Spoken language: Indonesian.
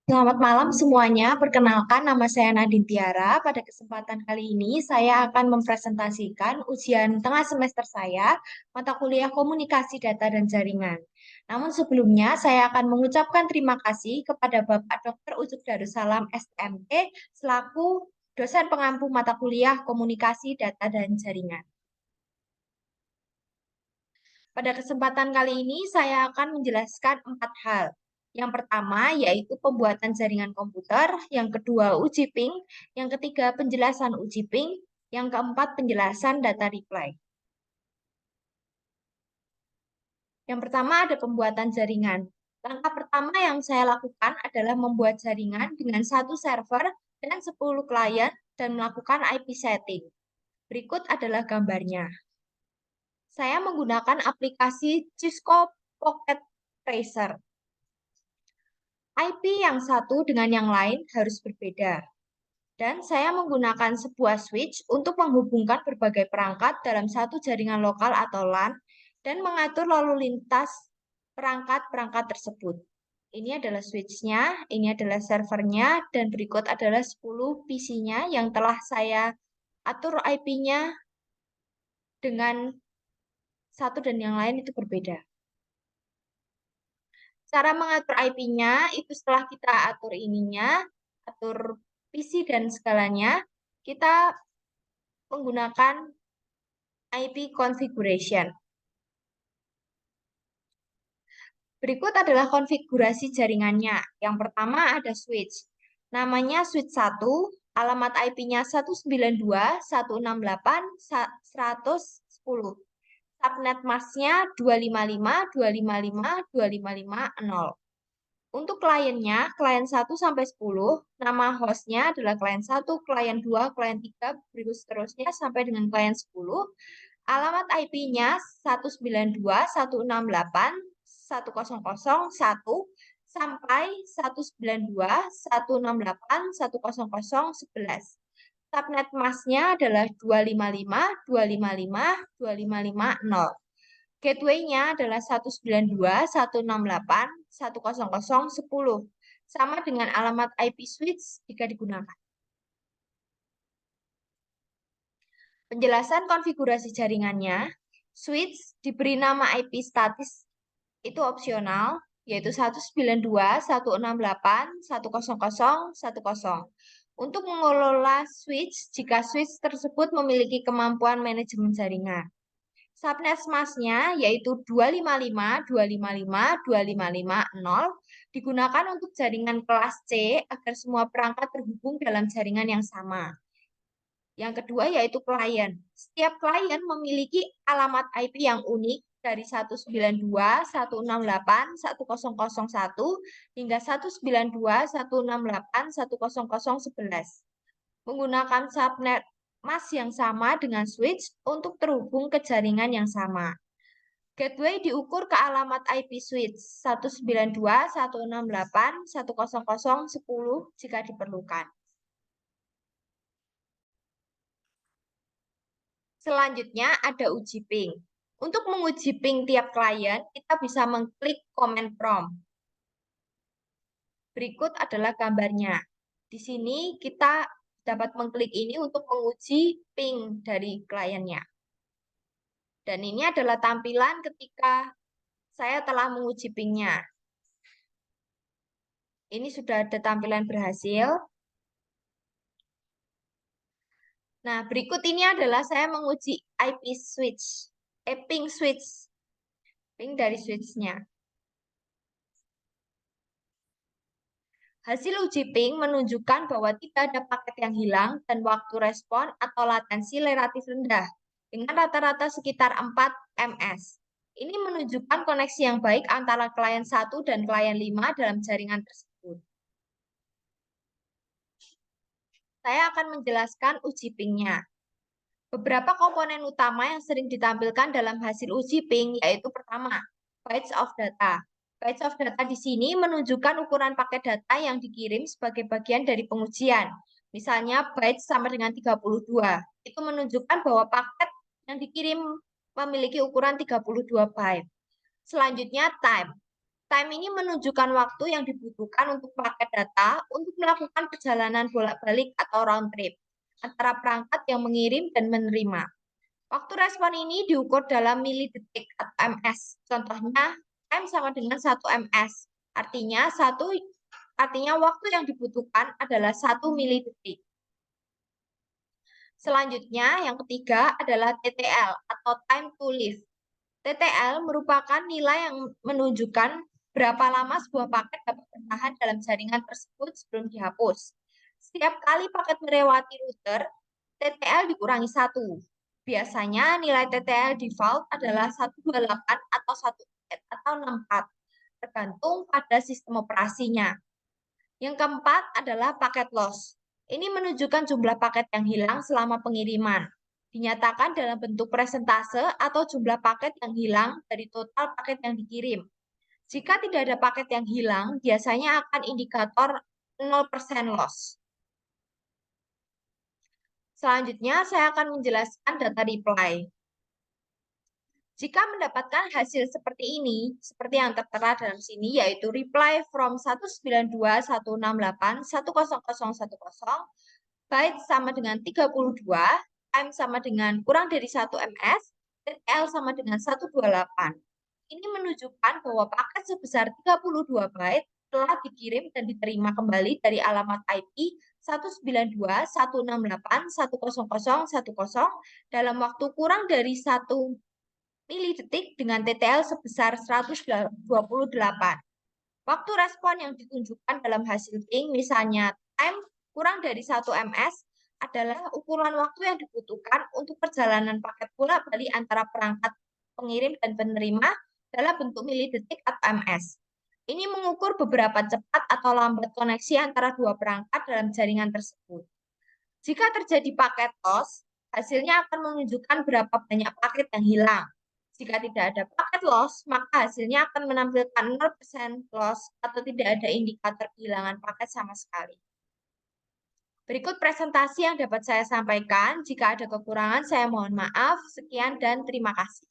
Selamat malam semuanya. Perkenalkan, nama saya Nadine Tiara. Pada kesempatan kali ini, saya akan mempresentasikan ujian tengah semester saya, mata kuliah Komunikasi Data dan Jaringan. Namun sebelumnya, saya akan mengucapkan terima kasih kepada Bapak Dr. Ucup Darussalam SMT selaku dosen pengampu mata kuliah Komunikasi Data dan Jaringan. Pada kesempatan kali ini, saya akan menjelaskan 4 hal. Yang pertama yaitu pembuatan jaringan komputer, yang kedua uji ping, yang ketiga penjelasan uji ping, yang keempat penjelasan data reply. Yang pertama ada pembuatan jaringan. Langkah pertama yang saya lakukan adalah membuat jaringan dengan 1 server dan 10 klien dan melakukan IP setting. Berikut adalah gambarnya. Saya menggunakan aplikasi Cisco Pocket Tracer. IP yang satu dengan yang lain harus berbeda. Dan saya menggunakan sebuah switch untuk menghubungkan berbagai perangkat dalam satu jaringan lokal atau LAN dan mengatur lalu lintas perangkat-perangkat tersebut. Ini adalah switch-nya, ini adalah servernya, dan berikut adalah 10 PC-nya yang telah saya atur IP-nya dengan satu dan yang lain itu berbeda. Cara mengatur IP-nya itu setelah kita atur ininya, atur PC dan segalanya, kita menggunakan IP configuration. Berikut adalah konfigurasi jaringannya. Yang pertama ada switch. Namanya switch 1, alamat IP-nya 192.168.110. Subnet masknya 255.255.255.0. Untuk kliennya, klien 1 sampai 10, nama hostnya adalah klien 1, klien 2, klien 3, berikut seterusnya sampai dengan klien 10. Alamat IP-nya 192.168.100.1 sampai 192.168.100.11. Subnet masknya adalah 255.255.255.0. Gateway-nya adalah 192.168.100.10, sama dengan alamat IP switch jika digunakan. Penjelasan konfigurasi jaringannya, switch diberi nama IP statis itu opsional, yaitu 192.168.100.10. Untuk mengelola switch, jika switch tersebut memiliki kemampuan manajemen jaringan. Subnet masknya yaitu 255.255.255.0 digunakan untuk jaringan kelas C agar semua perangkat terhubung dalam jaringan yang sama. Yang kedua yaitu klien. Setiap klien memiliki alamat IP yang unik dari 192.168.100.1 hingga 192.168.100.11. Menggunakan subnet mask yang sama dengan switch untuk terhubung ke jaringan yang sama. Gateway diukur ke alamat IP switch 192.168.100.10 jika diperlukan. Selanjutnya ada uji ping. Untuk menguji ping tiap klien, kita bisa mengklik command prompt. Berikut adalah gambarnya. Di sini kita dapat mengklik ini untuk menguji ping dari kliennya. Dan ini adalah tampilan ketika saya telah menguji pingnya. Ini sudah ada tampilan berhasil. Nah, berikut ini adalah saya menguji IP switch, ping switch, ping dari switch-nya. Hasil uji ping menunjukkan bahwa tidak ada paket yang hilang dan waktu respon atau latensi relatif rendah, dengan rata-rata sekitar 4 ms. Ini menunjukkan koneksi yang baik antara klien 1 dan klien 5 dalam jaringan tersebut. Saya akan menjelaskan uji pingnya. Beberapa komponen utama yang sering ditampilkan dalam hasil uji ping yaitu pertama, bytes of data. Bytes of data di sini menunjukkan ukuran paket data yang dikirim sebagai bagian dari pengujian. Misalnya bytes sama dengan 32. Itu menunjukkan bahwa paket yang dikirim memiliki ukuran 32 byte. Selanjutnya time. Time ini menunjukkan waktu yang dibutuhkan untuk paket data untuk melakukan perjalanan bolak-balik atau round trip antara perangkat yang mengirim dan menerima. Waktu respon ini diukur dalam milidetik atau ms. Contohnya, time sama dengan 1 ms. Artinya waktu yang dibutuhkan adalah 1 milidetik. Selanjutnya, yang ketiga adalah TTL atau time to live. TTL merupakan nilai yang menunjukkan berapa lama sebuah paket dapat bertahan dalam jaringan tersebut sebelum dihapus. Setiap kali paket melewati router, TTL dikurangi 1. Biasanya nilai TTL default adalah 128 atau 1 atau 64, tergantung pada sistem operasinya. Yang keempat adalah paket loss. Ini menunjukkan jumlah paket yang hilang selama pengiriman. Dinyatakan dalam bentuk persentase atau jumlah paket yang hilang dari total paket yang dikirim. Jika tidak ada paket yang hilang, biasanya akan indikator 0% loss. Selanjutnya, saya akan menjelaskan data reply. Jika mendapatkan hasil seperti ini, seperti yang tertera dalam sini, yaitu reply from 192.168.10010, byte sama dengan 32, time sama dengan kurang dari 1 ms, dan L sama dengan 128. Ini menunjukkan bahwa paket sebesar 32 byte telah dikirim dan diterima kembali dari alamat IP 192.168.10010 dalam waktu kurang dari 1 milidetik dengan TTL sebesar 128. Waktu respon yang ditunjukkan dalam hasil ping, misalnya time kurang dari 1 ms, adalah ukuran waktu yang dibutuhkan untuk perjalanan paket bolak-balik antara perangkat pengirim dan penerima dalam bentuk milidetik atau ms. Ini mengukur beberapa cepat atau lambat koneksi antara dua perangkat dalam jaringan tersebut. Jika terjadi paket loss, hasilnya akan menunjukkan berapa banyak paket yang hilang. Jika tidak ada paket loss, maka hasilnya akan menampilkan 0% loss atau tidak ada indikator kehilangan paket sama sekali. Berikut presentasi yang dapat saya sampaikan. Jika ada kekurangan, saya mohon maaf. Sekian dan terima kasih.